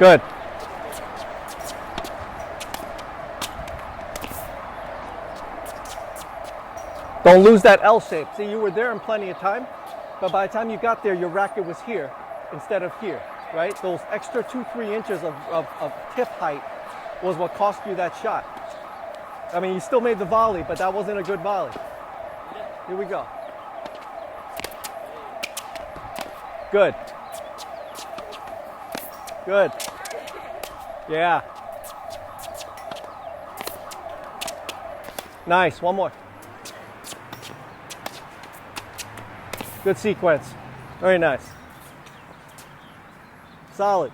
Good. Don't lose that L shape. See, you were there in plenty of time, but by the time you got there, your racket was here instead of here, right? Those extra 2-3 inches of tip height was what cost you that shot. I mean, you still made the volley, but that wasn't a good volley. Here we go. Good. Good. Yeah. Nice. One more. Good sequence. Very nice. Solid.